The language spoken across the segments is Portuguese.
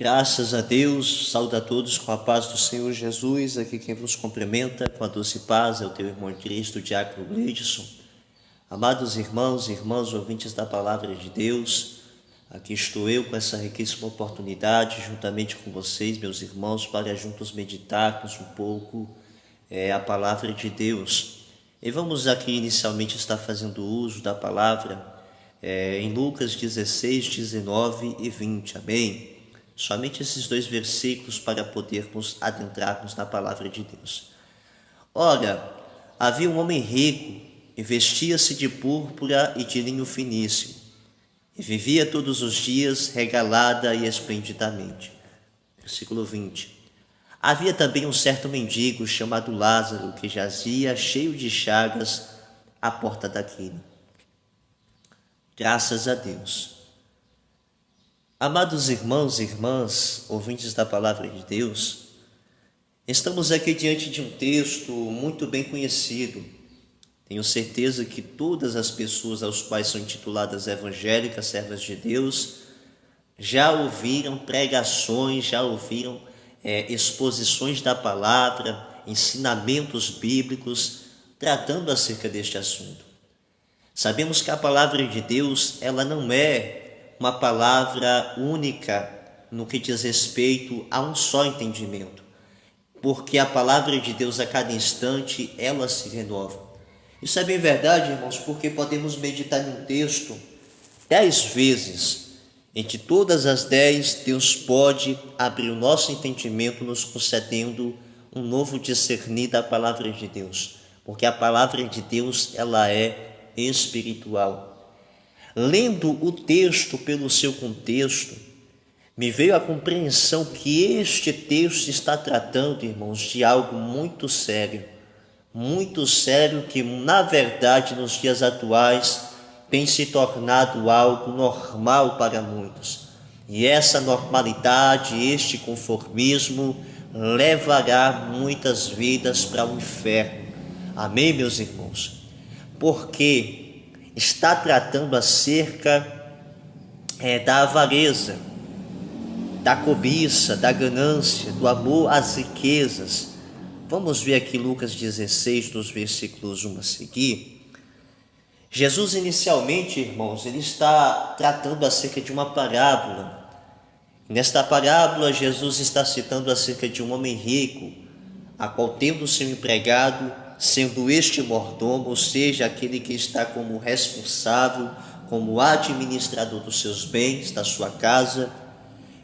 Graças a Deus, saúde a todos com a paz do Senhor Jesus. Aqui quem vos cumprimenta com a doce paz é o teu irmão em Cristo, o Diácono Gleidson. Amados irmãos e irmãs, ouvintes da Palavra de Deus, aqui estou eu com essa riquíssima oportunidade, juntamente com vocês, meus irmãos, para juntos meditarmos um pouco a Palavra de Deus. E vamos aqui inicialmente estar fazendo uso da Palavra em Lucas 16, 19 e 20, amém? Somente esses dois versículos para podermos adentrarmos na Palavra de Deus. Ora, havia um homem rico e vestia-se de púrpura e de linho finíssimo, e vivia todos os dias regalada e esplendidamente. Versículo 20. Havia também um certo mendigo chamado Lázaro, que jazia cheio de chagas à porta daquele. Graças a Deus. Amados irmãos e irmãs, ouvintes da Palavra de Deus, estamos aqui diante de um texto muito bem conhecido. Tenho certeza que todas as pessoas aos quais são intituladas evangélicas, servas de Deus, já ouviram pregações, já ouviram exposições da palavra, ensinamentos bíblicos, tratando acerca deste assunto. Sabemos que a palavra de Deus, ela não é uma palavra única no que diz respeito a um só entendimento, porque a palavra de Deus a cada instante, ela se renova. Isso é bem verdade, irmãos, porque podemos meditar num texto 10 vezes. Entre todas as 10, Deus pode abrir o nosso entendimento, nos concedendo um novo discernir da palavra de Deus, porque a palavra de Deus, ela é espiritual. Lendo o texto pelo seu contexto, me veio a compreensão que este texto está tratando, irmãos, de algo muito sério que, na verdade, nos dias atuais, tem se tornado algo normal para muitos. E essa normalidade, este conformismo, levará muitas vidas para o inferno. Amém, meus irmãos? Porque está tratando acerca da avareza, da cobiça, da ganância, do amor às riquezas. Vamos ver aqui Lucas 16, dos versículos 1 a seguir. Jesus, inicialmente, irmãos, ele está tratando acerca de uma parábola. Nesta parábola, Jesus está citando acerca de um homem rico, a qual, tendo seu empregado, sendo este mordomo, ou seja, aquele que está como responsável, como administrador dos seus bens, da sua casa,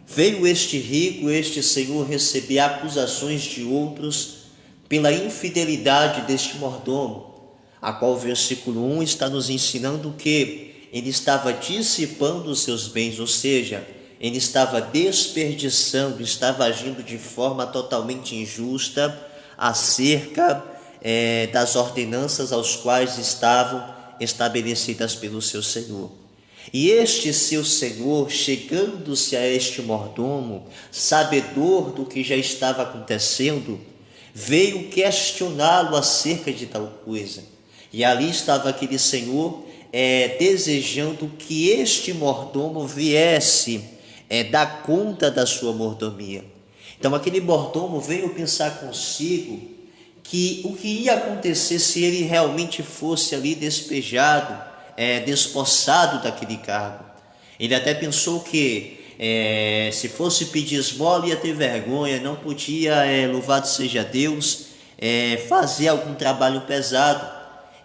veio este rico, este senhor, receber acusações de outros pela infidelidade deste mordomo, a qual o versículo 1 está nos ensinando que ele estava dissipando os seus bens, ou seja, ele estava desperdiçando, estava agindo de forma totalmente injusta acerca das ordenanças aos quais estavam estabelecidas pelo seu senhor. E este seu senhor, chegando-se a este mordomo, sabedor do que já estava acontecendo, veio questioná-lo acerca de tal coisa. E ali estava aquele senhor desejando que este mordomo viesse dar conta da sua mordomia. Então aquele mordomo veio pensar consigo que o que ia acontecer se ele realmente fosse ali despejado, despossado daquele cargo. Ele até pensou que se fosse pedir esmola ia ter vergonha, não podia, louvado seja Deus, fazer algum trabalho pesado.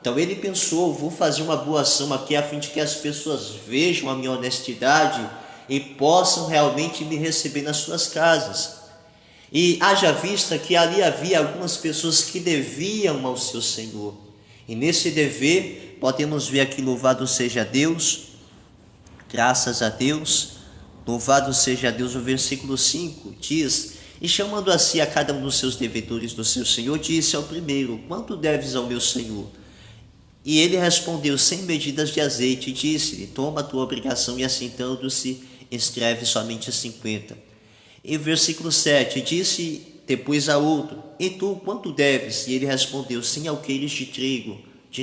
Então ele pensou, vou fazer uma boa ação aqui a fim de que as pessoas vejam a minha honestidade e possam realmente me receber nas suas casas. E haja vista que ali havia algumas pessoas que deviam ao seu Senhor. E nesse dever, podemos ver aqui, louvado seja Deus, graças a Deus, louvado seja Deus, o versículo 5 diz: e chamando a si a cada um dos seus devedores do seu Senhor, disse ao primeiro: quanto deves ao meu Senhor? E ele respondeu: 100 medidas de azeite. E disse-lhe: toma a tua obrigação, e assentando-se, escreve somente 50. E versículo 7, disse depois a outro: e tu quanto deves? E ele respondeu: 100 alqueires de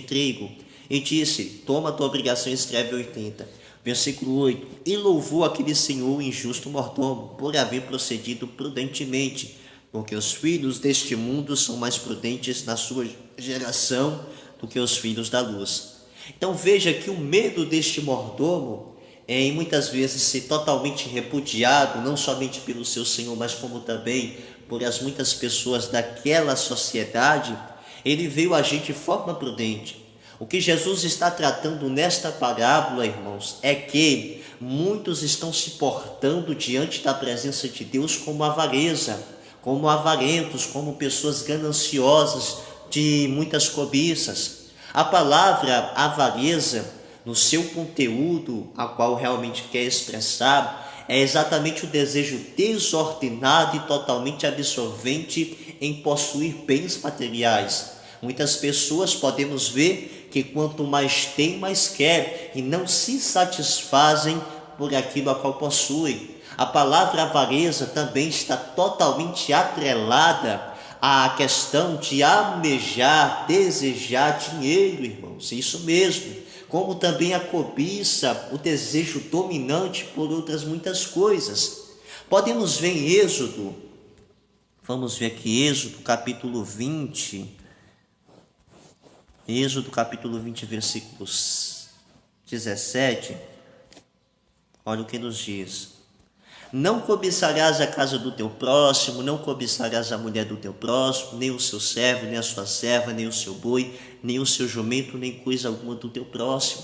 trigo. E disse: toma a tua obrigação e escreve 80. Versículo 8: E louvou aquele senhor injusto mordomo, por haver procedido prudentemente, porque os filhos deste mundo são mais prudentes na sua geração do que os filhos da luz. Então veja que o medo deste mordomo é em muitas vezes ser totalmente repudiado, não somente pelo seu senhor, mas como também por as muitas pessoas daquela sociedade. Ele veio agir de forma prudente. O que Jesus está tratando nesta parábola, irmãos, é que muitos estão se portando diante da presença de Deus como avareza, como avarentos, como pessoas gananciosas de muitas cobiças. A palavra avareza, no seu conteúdo, a qual realmente quer expressar, é exatamente o desejo desordenado e totalmente absorvente em possuir bens materiais. Muitas pessoas podemos ver que quanto mais tem, mais quer, e não se satisfazem por aquilo a qual possuem. A palavra avareza também está totalmente atrelada à questão de almejar, desejar dinheiro, irmãos. Isso mesmo. Como também a cobiça, o desejo dominante por outras muitas coisas. Podemos ver em Êxodo, vamos ver aqui Êxodo capítulo 20, versículos 17, olha o que nos diz: Não cobiçarás a casa do teu próximo, não cobiçarás a mulher do teu próximo, nem o seu servo, nem a sua serva, nem o seu boi, nem o seu jumento, nem coisa alguma do teu próximo.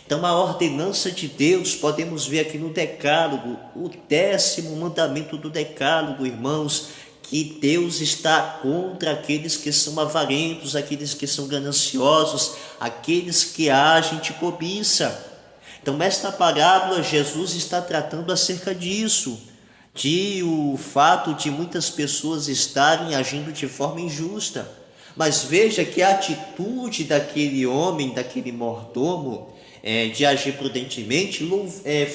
Então a ordenança de Deus, podemos ver aqui no decálogo, o 10º mandamento do decálogo, irmãos, que Deus está contra aqueles que são avarentos, aqueles que são gananciosos, aqueles que agem de cobiça. Então, nesta parábola, Jesus está tratando acerca disso, de o fato de muitas pessoas estarem agindo de forma injusta. Mas veja que a atitude daquele homem, daquele mordomo, de agir prudentemente,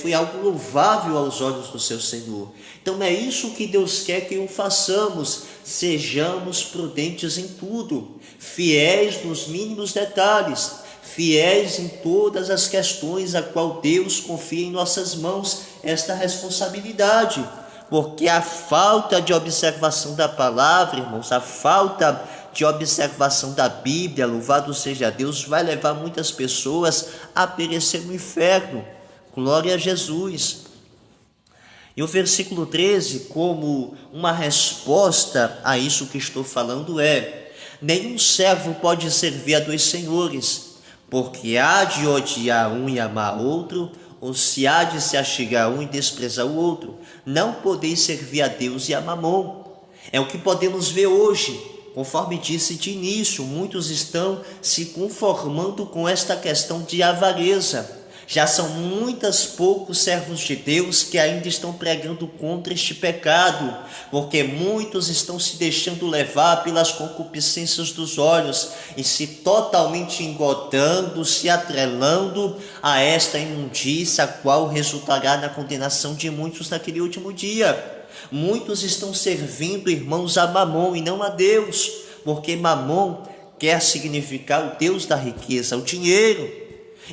foi algo louvável aos olhos do seu Senhor. Então é isso que Deus quer que o façamos, sejamos prudentes em tudo, fiéis nos mínimos detalhes, fiéis em todas as questões a qual Deus confia em nossas mãos esta responsabilidade, porque a falta de observação da palavra, irmãos, a falta de observação da Bíblia, louvado seja Deus, vai levar muitas pessoas a perecer no inferno. Glória a Jesus. E o versículo 13, como uma resposta a isso que estou falando, nenhum servo pode servir a dois senhores, porque há de odiar um e amar outro, ou se há de se achegar a um e desprezar o outro. Não podeis servir a Deus e a Mamon. É o que podemos ver hoje. Conforme disse de início, muitos estão se conformando com esta questão de avareza. Já são poucos servos de Deus que ainda estão pregando contra este pecado, porque muitos estão se deixando levar pelas concupiscências dos olhos e se totalmente engodando, se atrelando a esta imundícia, a qual resultará na condenação de muitos naquele último dia. Muitos estão servindo, irmãos, a Mamon e não a Deus, porque Mamon quer significar o Deus da riqueza, o dinheiro.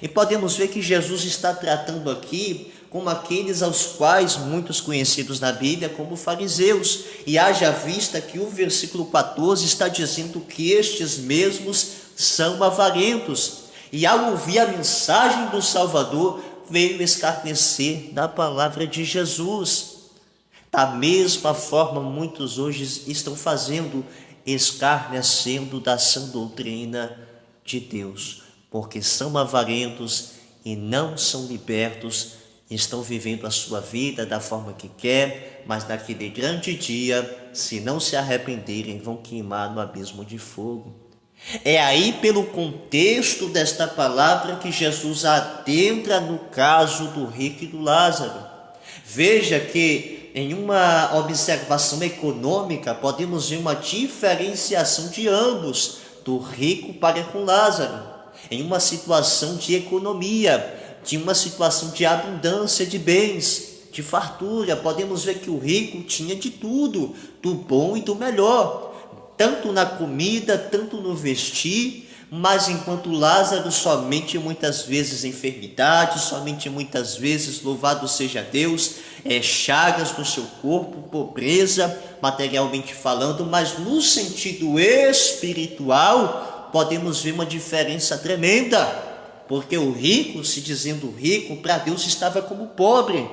E podemos ver que Jesus está tratando aqui como aqueles aos quais muitos conhecidos na Bíblia como fariseus. E haja vista que o versículo 14 está dizendo que estes mesmos são avarentos. E ao ouvir a mensagem do Salvador, veio escarnecer da palavra de Jesus. Da mesma forma, muitos hoje estão fazendo, escarnecendo da sã doutrina de Deus, porque são avarentos e não são libertos, estão vivendo a sua vida da forma que quer, mas naquele grande dia, se não se arrependerem, vão queimar no abismo de fogo. É aí, pelo contexto desta palavra, que Jesus adentra no caso do rico e do Lázaro. Veja que em uma observação econômica, podemos ver uma diferenciação de ambos, do rico para com Lázaro, em uma situação de economia, de uma situação de abundância de bens, de fartura. Podemos ver que o rico tinha de tudo, do bom e do melhor, tanto na comida, tanto no vestir, Mas enquanto Lázaro somente muitas vezes enfermidade, somente muitas vezes, louvado seja Deus, chagas no seu corpo, pobreza, materialmente falando, mas no sentido espiritual, podemos ver uma diferença tremenda, porque o rico, se dizendo rico, para Deus estava como pobre,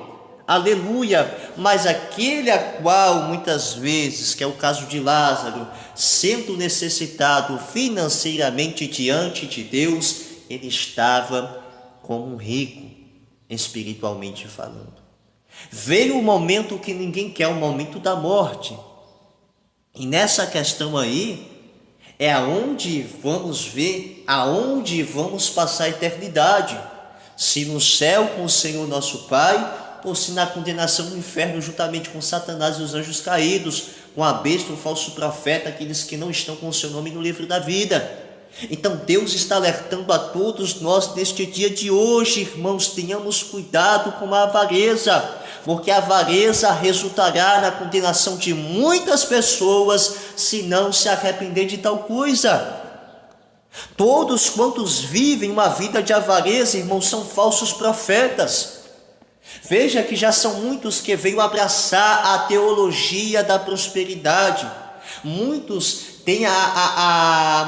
aleluia, mas aquele a qual muitas vezes, que é o caso de Lázaro, sendo necessitado financeiramente diante de Deus, ele estava como um rico, espiritualmente falando. Veio o momento que ninguém quer, o momento da morte, e nessa questão aí, é aonde vamos ver, aonde vamos passar a eternidade, se no céu com o Senhor nosso Pai, ou se na condenação no inferno juntamente com Satanás e os anjos caídos, com a besta, o falso profeta, aqueles que não estão com o seu nome no livro da vida. Então Deus está alertando a todos nós neste dia de hoje, irmãos, tenhamos cuidado com a avareza, porque a avareza resultará na condenação de muitas pessoas se não se arrepender de tal coisa. Todos quantos vivem uma vida de avareza, irmãos, são falsos profetas. Veja que já são muitos que veio abraçar a teologia da prosperidade. Muitos têm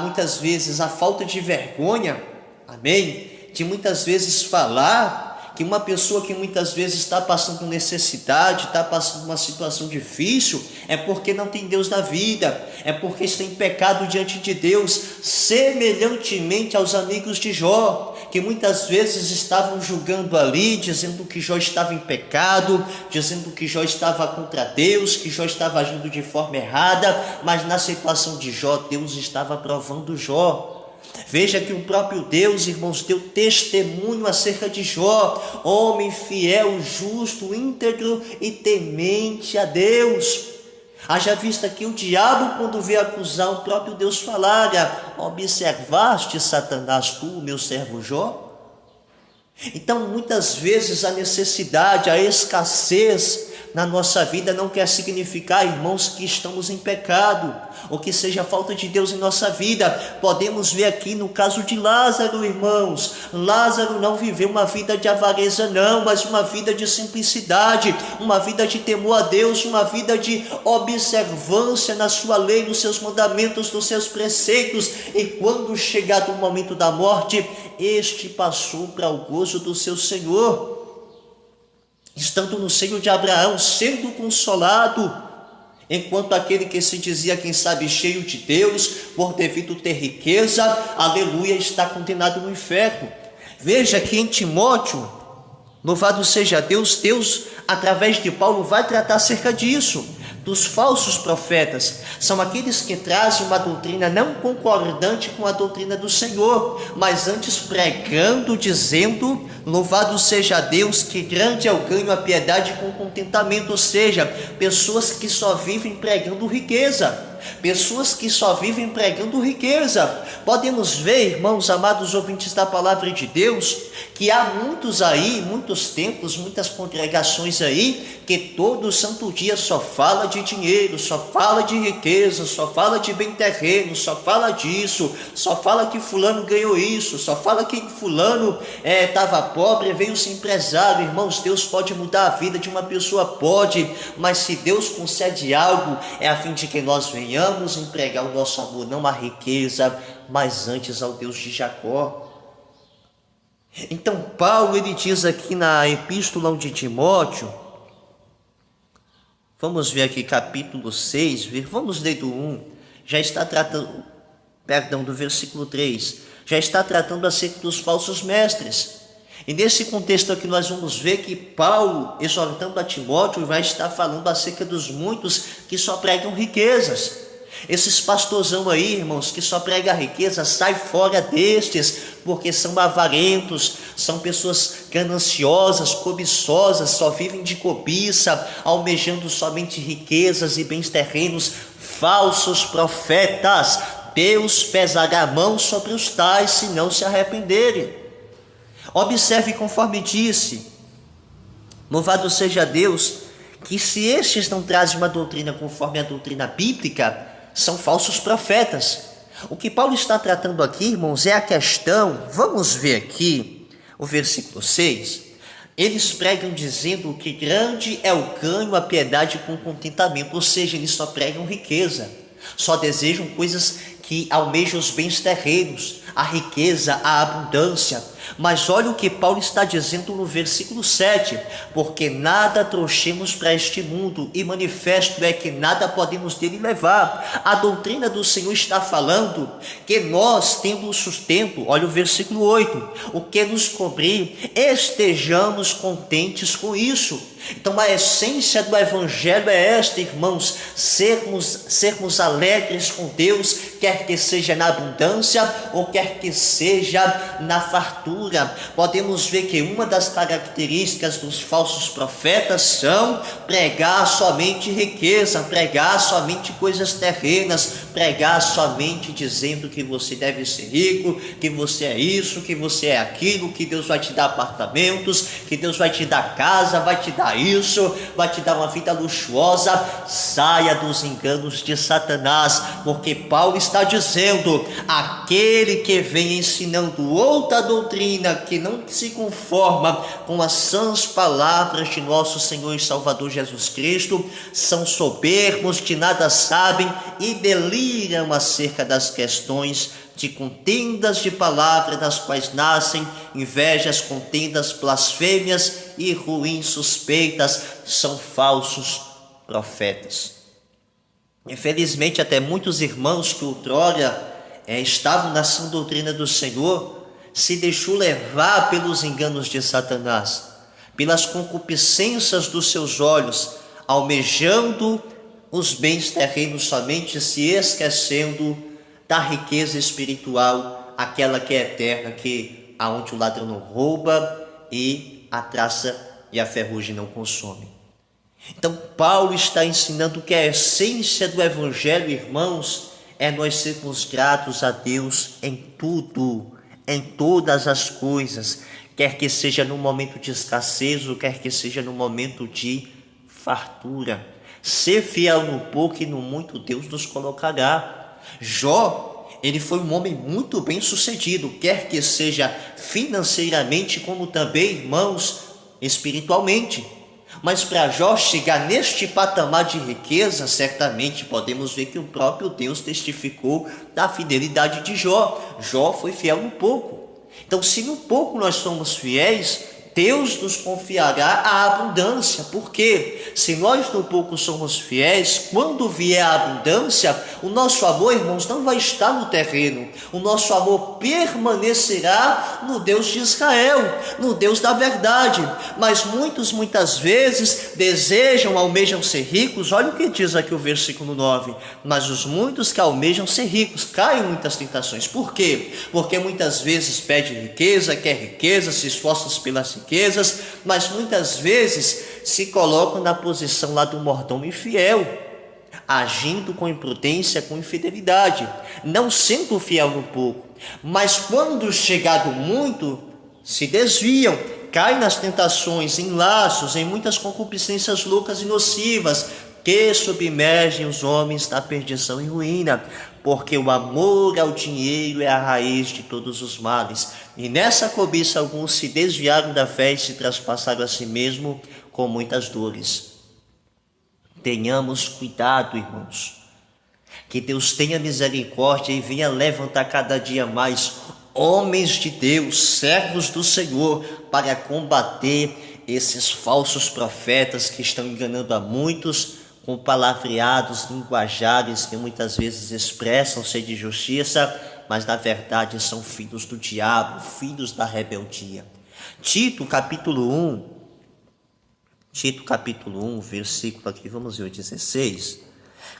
muitas vezes a falta de vergonha, amém? De muitas vezes falar que uma pessoa que muitas vezes está passando necessidade, está passando uma situação difícil, é porque não tem Deus na vida, é porque está em pecado diante de Deus, semelhantemente aos amigos de Jó, que muitas vezes estavam julgando ali, dizendo que Jó estava em pecado, dizendo que Jó estava contra Deus, que Jó estava agindo de forma errada, mas na situação de Jó, Deus estava provando Jó. Veja que o próprio Deus, irmãos, deu testemunho acerca de Jó, homem fiel, justo, íntegro e temente a Deus. Haja vista que o diabo, quando veio acusar o próprio Deus, falara: observaste, Satanás, tu, meu servo Jó? Então, muitas vezes a necessidade, a escassez na nossa vida não quer significar, irmãos, que estamos em pecado, ou que seja falta de Deus em nossa vida. Podemos ver aqui no caso de Lázaro, irmãos. Lázaro não viveu uma vida de avareza não, mas uma vida de simplicidade, uma vida de temor a Deus, uma vida de observância na sua lei, nos seus mandamentos, nos seus preceitos. E quando chegado o momento da morte, este passou para o gozo do seu Senhor, estando no seio de Abraão, sendo consolado, enquanto aquele que se dizia, quem sabe, cheio de Deus, por devido ter riqueza, aleluia, está condenado no inferno. Veja que em Timóteo, louvado seja Deus, Deus, através de Paulo, vai tratar acerca disso, dos falsos profetas. São aqueles que trazem uma doutrina não concordante com a doutrina do Senhor, mas antes pregando, dizendo: louvado seja Deus, que grande é o ganho, a piedade com contentamento. Ou seja, pessoas que só vivem pregando riqueza, pessoas que só vivem pregando riqueza. Podemos ver, irmãos amados ouvintes da palavra de Deus, que há muitos aí, muitos templos, muitas congregações aí, que todo santo dia só fala de dinheiro, só fala de riqueza, só fala de bem terreno, só fala disso, só fala que fulano ganhou isso, só fala que fulano estava pobre e veio ser empresário. Irmãos, Deus pode mudar a vida de uma pessoa, pode, mas se Deus concede algo, é a fim de que nós venhamos empregar o nosso amor, não à riqueza, mas antes ao Deus de Jacó. Então Paulo, ele diz aqui na epístola de Timóteo, vamos ver aqui capítulo 6, vamos ler do 1, já está tratando, do versículo 3, já está tratando acerca dos falsos mestres. E nesse contexto aqui nós vamos ver que Paulo, exortando a Timóteo, vai estar falando acerca dos muitos que só pregam riquezas. Esses pastorzão aí, irmãos, que só pregam riqueza, sai fora destes, porque são avarentos, são pessoas gananciosas, cobiçosas, só vivem de cobiça, almejando somente riquezas e bens terrenos, falsos profetas. Deus pesará a mão sobre os tais, se não se arrependerem. Observe conforme disse, louvado seja Deus, que se estes não trazem uma doutrina conforme a doutrina bíblica, são falsos profetas. O que Paulo está tratando aqui, irmãos, é a questão, vamos ver aqui o versículo 6. Eles pregam dizendo que grande é o ganho, a piedade com contentamento, ou seja, eles só pregam riqueza, só desejam coisas que almejam os bens terrenos, a riqueza, a abundância. Mas olha o que Paulo está dizendo no versículo 7, porque nada trouxemos para este mundo, e manifesto é que nada podemos dele levar. A doutrina do Senhor está falando que nós, tendo o sustento, olha o versículo 8, o que nos cobrir, estejamos contentes com isso. Então a essência do evangelho é esta, irmãos, sermos alegres com Deus, quer que seja na abundância ou quer que seja na fartura. Podemos ver que uma das características dos falsos profetas são pregar somente riqueza, pregar somente coisas terrenas, pregar somente dizendo que você deve ser rico, que você é isso, que você é aquilo, que Deus vai te dar apartamentos, que Deus vai te dar casa, vai te dar isso, vai te dar uma vida luxuosa. Saia dos enganos de Satanás, porque Paulo está dizendo: aquele que vem ensinando outra doutrina que não se conforma com as sãs palavras de nosso Senhor e Salvador Jesus Cristo, são soberbos, que nada sabem e deliram acerca das questões de contendas de palavra, das quais nascem invejas, contendas, blasfêmias e ruins suspeitas. São falsos profetas. Infelizmente, até muitos irmãos que outrora estavam na sã doutrina do Senhor se deixou levar pelos enganos de Satanás, pelas concupiscências dos seus olhos, almejando os bens terrenos somente, se esquecendo da riqueza espiritual, aquela que é eterna, que aonde o ladrão não rouba e a traça e a ferrugem não consomem. Então Paulo está ensinando que a essência do evangelho, irmãos, é nós sermos gratos a Deus em tudo, em todas as coisas, quer que seja no momento de escassez ou quer que seja no momento de fartura. Ser fiel no pouco e no muito, Deus nos colocará. Jó, ele foi um homem muito bem sucedido, quer que seja financeiramente, como também, irmãos, espiritualmente. Mas para Jó chegar neste patamar de riqueza, certamente podemos ver que o próprio Deus testificou da fidelidade de Jó. Jó foi fiel no pouco. Então, se no pouco nós somos fiéis, Deus nos confiará a abundância. Por quê? Se nós no pouco somos fiéis, quando vier a abundância, o nosso amor, irmãos, não vai estar no terreno. O nosso amor permanecerá no Deus de Israel, no Deus da verdade. Mas muitas vezes desejam, almejam ser ricos. Olha o que diz aqui o versículo 9. Mas os muitos que almejam ser ricos caem em muitas tentações. Por quê? Porque muitas vezes pede riqueza, quer riqueza, se esforçam pelas riquezas, mas muitas vezes se colocam na posição lá do mordomo infiel, agindo com imprudência, com infidelidade, não sendo fiel no pouco, mas quando chegado muito, se desviam, caem nas tentações, em laços, em muitas concupiscências loucas e nocivas, que submergem os homens na perdição e ruína, porque o amor ao dinheiro é a raiz de todos os males. E nessa cobiça alguns se desviaram da fé e se traspassaram a si mesmo com muitas dores. Tenhamos cuidado, irmãos. Que Deus tenha misericórdia e venha levantar cada dia mais homens de Deus, servos do Senhor, para combater esses falsos profetas que estão enganando a muitos com palavreados, linguajares que muitas vezes expressam ser de justiça, mas na verdade são filhos do diabo, filhos da rebeldia. Tito capítulo 1, versículo aqui, vamos ver o 16.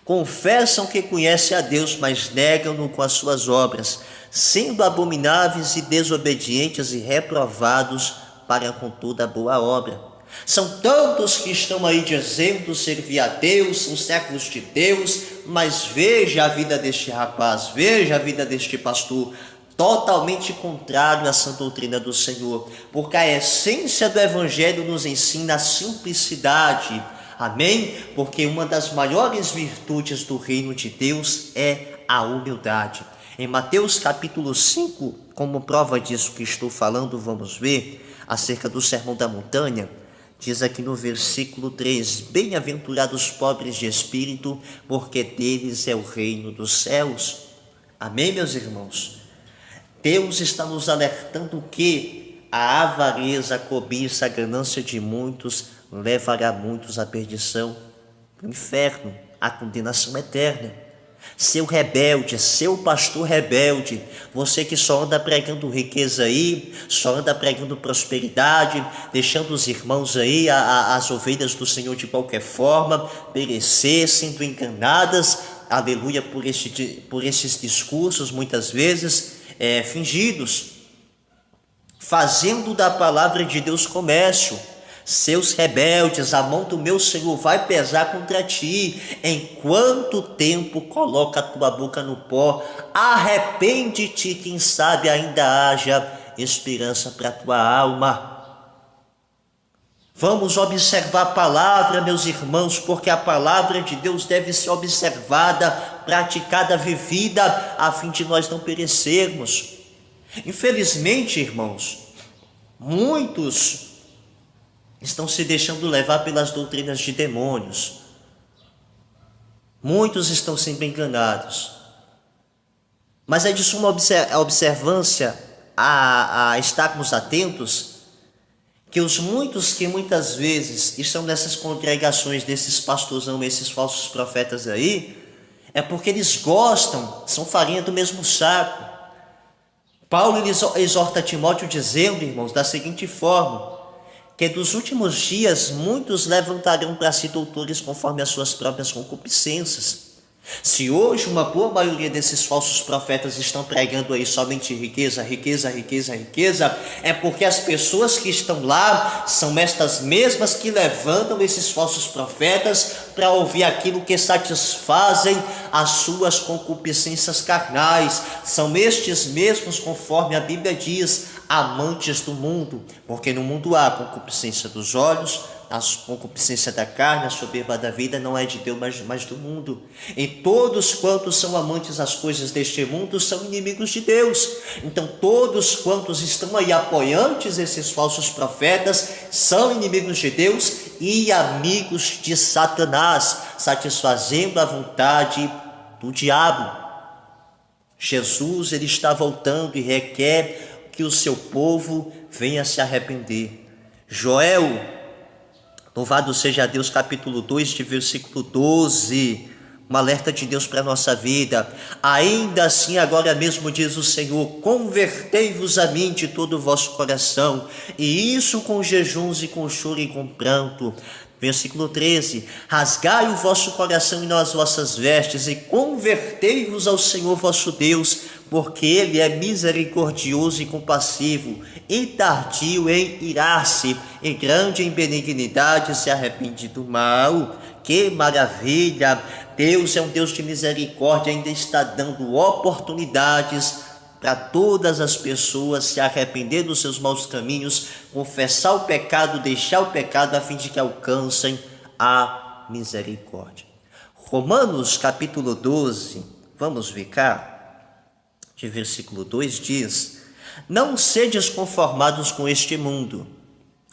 Confessam que conhecem a Deus, mas negam-no com as suas obras, sendo abomináveis e desobedientes e reprovados para com toda boa obra. São tantos que estão aí dizendo servir a Deus, são servos de Deus, mas veja a vida deste rapaz, veja a vida deste pastor, totalmente contrário à sã doutrina do Senhor, porque a essência do Evangelho nos ensina a simplicidade, amém? Porque uma das maiores virtudes do reino de Deus é a humildade. Em Mateus capítulo 5, como prova disso que estou falando, vamos ver acerca do Sermão da Montanha. Diz aqui no versículo 3: bem-aventurados os pobres de espírito, porque deles é o reino dos céus. Amém, meus irmãos? Deus está nos alertando que a avareza, a cobiça, a ganância de muitos levará muitos à perdição, ao inferno, à condenação eterna. Seu rebelde, seu pastor rebelde, você que só anda pregando riqueza aí, só anda pregando prosperidade, deixando os irmãos aí, as ovelhas do Senhor de qualquer forma, perecer, sendo enganadas, aleluia, por esses discursos muitas vezes fingidos, fazendo da palavra de Deus comércio. Seus rebeldes, a mão do meu Senhor vai pesar contra ti. Em quanto tempo coloca a tua boca no pó? Arrepende-te, quem sabe ainda haja esperança para a tua alma. Vamos observar a palavra, meus irmãos, porque a palavra de Deus deve ser observada, praticada, vivida, a fim de nós não perecermos. Infelizmente, irmãos, muitos estão se deixando levar pelas doutrinas de demônios. Muitos estão sendo enganados. Mas é de suma observância a estarmos atentos que os muitos que muitas vezes estão nessas congregações desses pastorzão, esses falsos profetas aí, é porque eles gostam, são farinha do mesmo saco. Paulo exorta Timóteo dizendo, irmãos, da seguinte forma: que dos últimos dias muitos levantarão para si doutores conforme as suas próprias concupiscências. Se hoje uma boa maioria desses falsos profetas estão pregando aí somente riqueza, riqueza, riqueza, riqueza, é porque as pessoas que estão lá são estas mesmas que levantam esses falsos profetas para ouvir aquilo que satisfazem as suas concupiscências carnais. São estes mesmos, conforme a Bíblia diz, amantes do mundo, porque no mundo há concupiscência dos olhos, a concupiscência da carne, a soberba da vida não é de Deus, mas do mundo. E todos quantos são amantes das coisas deste mundo são inimigos de Deus. Então todos quantos estão aí apoiantes esses falsos profetas são inimigos de Deus e amigos de Satanás, satisfazendo a vontade do diabo. Jesus, ele está voltando e requer que o seu povo venha se arrepender. Joel, louvado seja Deus, capítulo 2, de versículo 12, um alerta de Deus para a nossa vida. Ainda assim, agora mesmo diz o Senhor: convertei-vos a mim de todo o vosso coração, e isso com jejuns e com choro e com pranto. Versículo 13: rasgai o vosso coração e não as vossas vestes, e convertei-vos ao Senhor vosso Deus, porque Ele é misericordioso e compassivo, e tardio em irar-se, e grande em benignidade, se arrepende do mal. Que maravilha! Deus é um Deus de misericórdia, ainda está dando oportunidades para todas as pessoas se arrepender dos seus maus caminhos, confessar o pecado, deixar o pecado, a fim de que alcancem a misericórdia. Romanos capítulo 12, vamos ver cá, de versículo 2 diz: não sedes conformados com este mundo,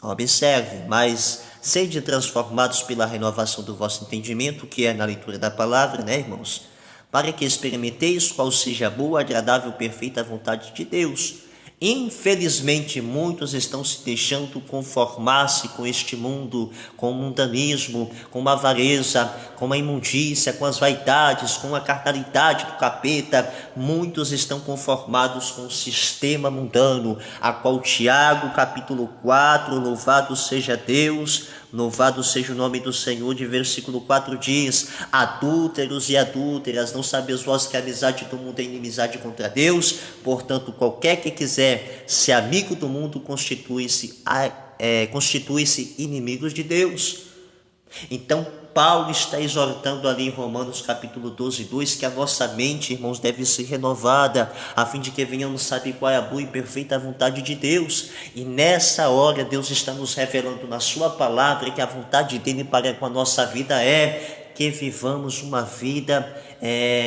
observe, mas sede transformados pela renovação do vosso entendimento, que é na leitura da palavra, né, irmãos? Para que experimenteis qual seja a boa, agradável, perfeita vontade de Deus. Infelizmente, muitos estão se deixando conformar-se com este mundo, com o mundanismo, com a avareza, com a imundícia, com as vaidades, com a carnalidade do capeta. Muitos estão conformados com o sistema mundano, a qual Tiago, capítulo 4, louvado seja Deus, louvado seja o nome do Senhor, de versículo 4 diz: adúlteros e adúlteras, não sabeis vós que a amizade do mundo é inimizade contra Deus? Portanto, qualquer que quiser ser amigo do mundo constitui-se inimigos de Deus. Então Paulo está exortando ali em Romanos capítulo 12, 2, que a nossa mente, irmãos, deve ser renovada, a fim de que venhamos saber qual é a boa e perfeita vontade de Deus. E nessa hora Deus está nos revelando na sua palavra que a vontade dele para com a nossa vida é que vivamos uma vida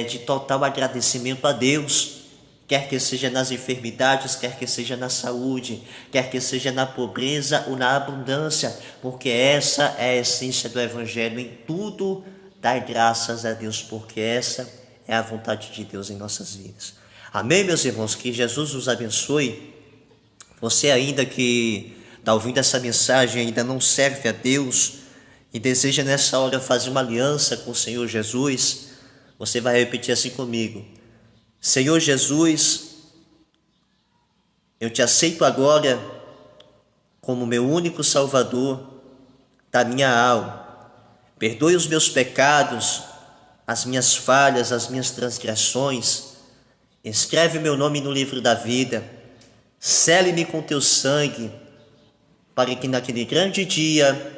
de total agradecimento a Deus. quer que seja nas enfermidades, quer que seja na saúde, quer que seja na pobreza ou na abundância, porque essa é a essência do Evangelho. Em tudo, dar graças a Deus, porque essa é a vontade de Deus em nossas vidas. Amém, meus irmãos? Que Jesus os abençoe. Você ainda que está ouvindo essa mensagem, ainda não serve a Deus e deseja nessa hora fazer uma aliança com o Senhor Jesus, você vai repetir assim comigo: Senhor Jesus, eu te aceito agora como meu único Salvador da minha alma. Perdoe os meus pecados, as minhas falhas, as minhas transgressões. Escreve meu nome no livro da vida. Sele-me com teu sangue, para que naquele grande dia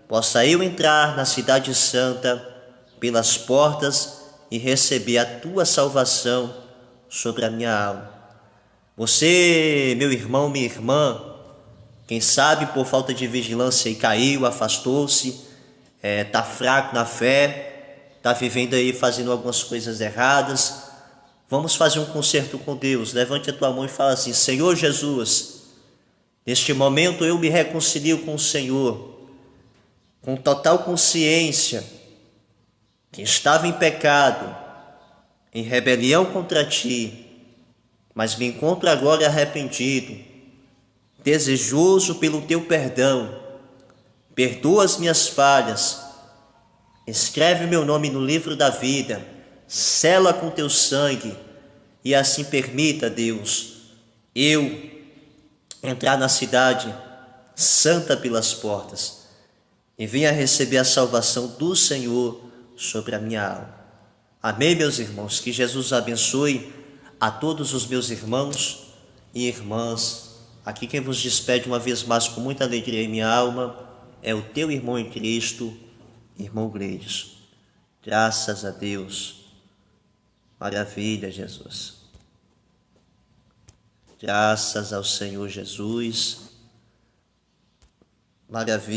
possa eu entrar na cidade santa pelas portas e receber a tua salvação sobre a minha alma. Você, meu irmão, minha irmã, quem sabe por falta de vigilância e caiu, afastou-se, está fraco na fé, está vivendo aí fazendo algumas coisas erradas. Vamos fazer um concerto com Deus. Levante a tua mão e fala assim: Senhor Jesus, neste momento eu me reconcilio com o Senhor, com total consciência que estava em pecado, em rebelião contra ti, mas me encontro agora arrependido, desejoso pelo teu perdão. Perdoa as minhas falhas, escreve meu nome no livro da vida, sela com teu sangue e assim permita, Deus, eu entrar na cidade santa pelas portas e venha receber a salvação do Senhor sobre a minha alma. Amém, meus irmãos? Que Jesus abençoe a todos os meus irmãos e irmãs. Aqui quem vos despede uma vez mais com muita alegria em minha alma é o teu irmão em Cristo, irmão Gleides. Graças a Deus. Maravilha, Jesus. Graças ao Senhor Jesus. Maravilha.